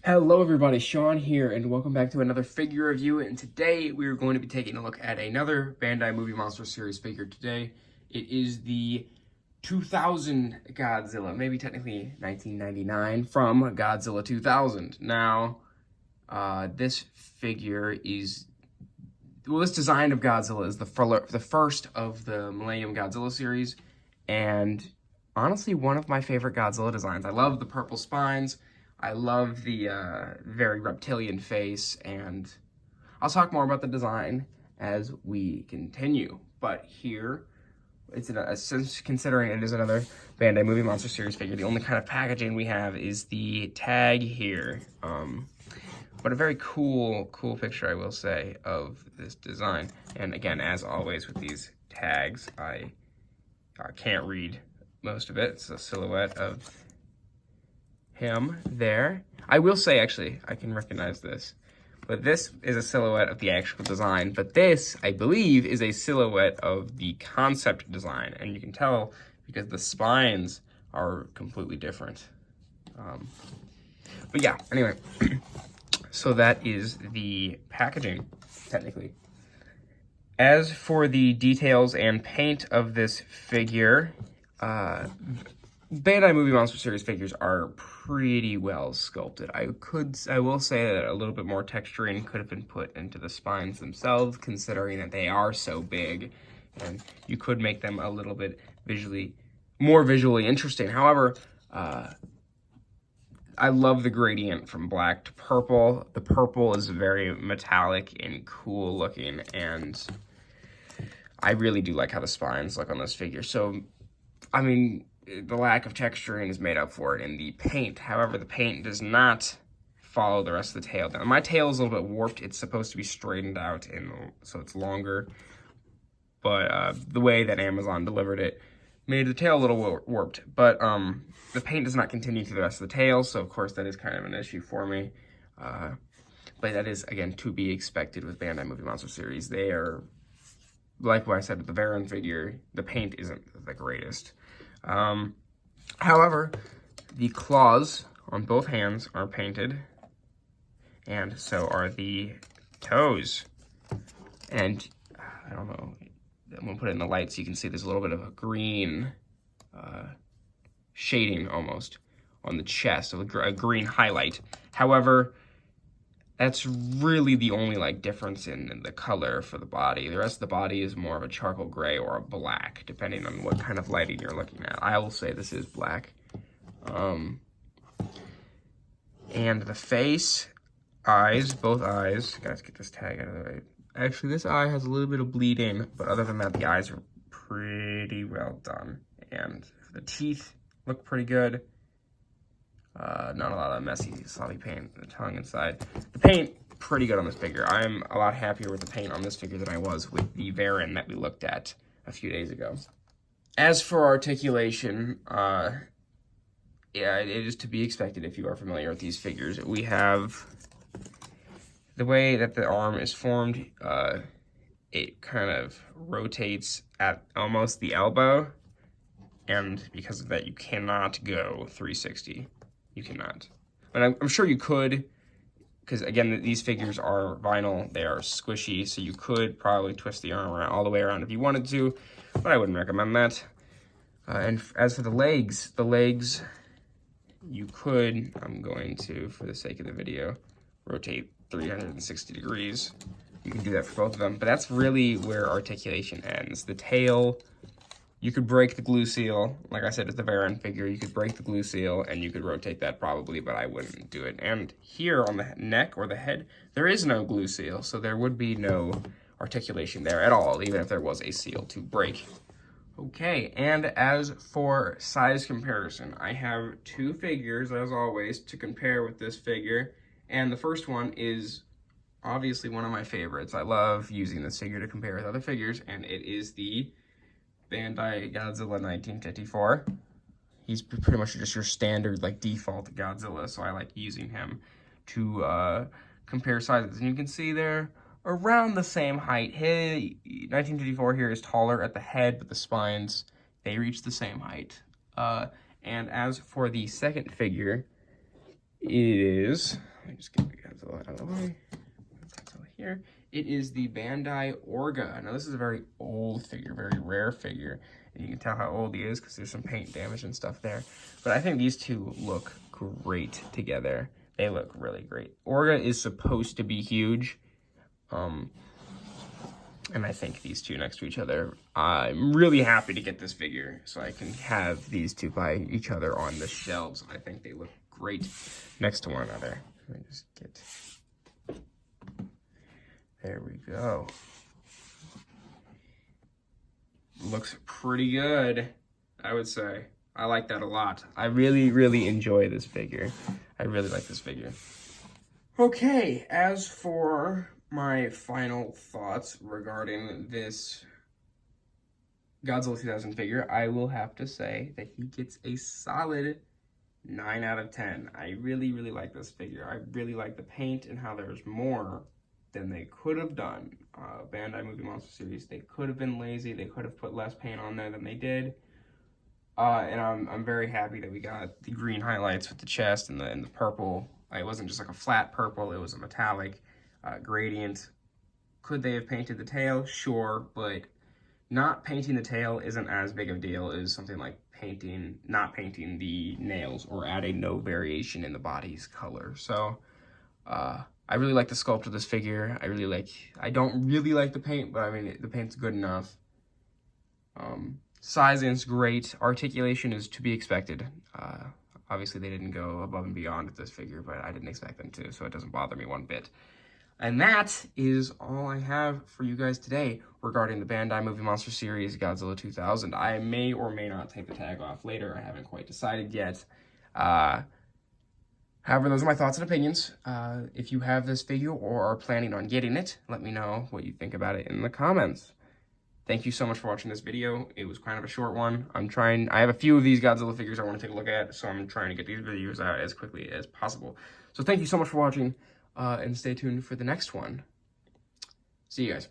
Hello everybody, Sean here, and welcome back to another figure review. And today we are going to be taking a look at another Bandai Movie Monster Series figure today. It is the 2000 Godzilla, maybe technically 1999, from Godzilla 2000. Now, this figure is, well, this design of Godzilla is the first of the Millennium Godzilla series, and honestly, one of my favorite Godzilla designs. I love the purple spines. I love the very reptilian face, and I'll talk more about the design as we continue. But here, since considering it is another Bandai Movie Monster Series figure, the only kind of packaging we have is the tag here. But a very cool picture, I will say, of this design. And again, as always with these tags, I can't read most of it. It's a silhouette of him there. I will say, actually, I can recognize this, but this is a silhouette of the actual design, but this, I believe, is a silhouette of the concept design, and you can tell because the spines are completely different. But yeah, anyway, so that is the packaging, technically. As for the details and paint of this figure, Bandai Movie Monster Series figures are pretty well sculpted. I will say that a little bit more texturing could have been put into the spines themselves, considering that they are so big, and you could make them a little bit more visually interesting. However, I love the gradient from black to purple. The purple is very metallic and cool looking, and I really do like how the spines look on this figure. So, I mean, the lack of texturing is made up for it in the paint. However, the paint does not follow the rest of the tail down. My tail is a little bit warped. It's supposed to be straightened out, so it's longer. But the way that Amazon delivered it made the tail a little warped. But the paint does not continue through the rest of the tail, so of course that is kind of an issue for me. But that is, again, to be expected with Bandai Movie Monster Series. They are, like what I said with the Varan figure, the paint isn't the greatest. However, the claws on both hands are painted, and so are the toes. And I don't know, I'm gonna put it in the light so you can see there's a little bit of a green shading almost on the chest, so a green highlight. However, that's really the only difference in the color for the body. The rest of the body is more of a charcoal gray or a black, depending on what kind of lighting you're looking at. I will say this is black. And the face, eyes, both eyes. Guys, get this tag out of the way. Actually, this eye has a little bit of bleeding, but other than that, the eyes are pretty well done. And the teeth look pretty good. Not a lot of messy, sloppy paint, the tongue inside. The paint, pretty good on this figure. I'm a lot happier with the paint on this figure than I was with the Varan that we looked at a few days ago. As for articulation, yeah, it is to be expected if you are familiar with these figures. We have the way that the arm is formed. It kind of rotates at almost the elbow, and because of that, you cannot go 360. You cannot. But I'm sure you could, because again, these figures are vinyl. They are squishy, so you could probably twist the arm around all the way around if you wanted to, but I wouldn't recommend that. And as for the legs, you could, I'm going to, for the sake of the video, rotate 360 degrees. You can do that for both of them, but that's really where articulation ends. The tail, you could break the glue seal. Like I said, with the Varan figure, you could break the glue seal and you could rotate that probably, but I wouldn't do it. And here on the neck or the head, there is no glue seal, so there would be no articulation there at all, even if there was a seal to break. Okay, and as for size comparison, I have two figures, as always, to compare with this figure. And the first one is obviously one of my favorites. I love using this figure to compare with other figures, and it is the Bandai Godzilla 1954. He's pretty much just your standard default Godzilla, so I like using him to compare sizes. And you can see they're around the same height. 1954 here is taller at the head, but the spines, they reach the same height. And as for the second figure, it is, out of the way. Godzilla here. It is the Bandai Orga. Now, this is a very old figure, very rare figure. And you can tell how old he is because there's some paint damage and stuff there. But I think these two look great together. They look really great. Orga is supposed to be huge. And I think these two next to each other, I'm really happy to get this figure so I can have these two by each other on the shelves. I think they look great next to one another. Let me just get... There we go. Looks pretty good, I would say. I like that a lot. I really, really enjoy this figure. I really like this figure. Okay, as for my final thoughts regarding this Godzilla 2000 figure, I will have to say that he gets a solid 9 out of 10. I really, really like this figure. I really like the paint and how there's more than they could have done. Bandai Movie Monster Series, they could have been lazy. They could have put less paint on there than they did. And I'm very happy that we got the green highlights with the chest and the purple. It wasn't just like a flat purple, it was a metallic gradient. Could they have painted the tail? Sure, but not painting the tail isn't as big of a deal as something like not painting the nails or adding no variation in the body's color. So I really like the sculpt of this figure. I don't really like the paint, but I mean, the paint's good enough. Sizing's great. Articulation is to be expected. Obviously, they didn't go above and beyond with this figure, but I didn't expect them to, so it doesn't bother me one bit. And that is all I have for you guys today regarding the Bandai Movie Monster Series Godzilla 2000. I may or may not take the tag off later. I haven't quite decided yet. However, those are my thoughts and opinions. If you have this figure or are planning on getting it, let me know what you think about it in the comments. Thank you so much for watching this video. It was kind of a short one. I have a few of these Godzilla figures I want to take a look at, so I'm trying to get these videos out as quickly as possible. So thank you so much for watching, and stay tuned for the next one. See you guys.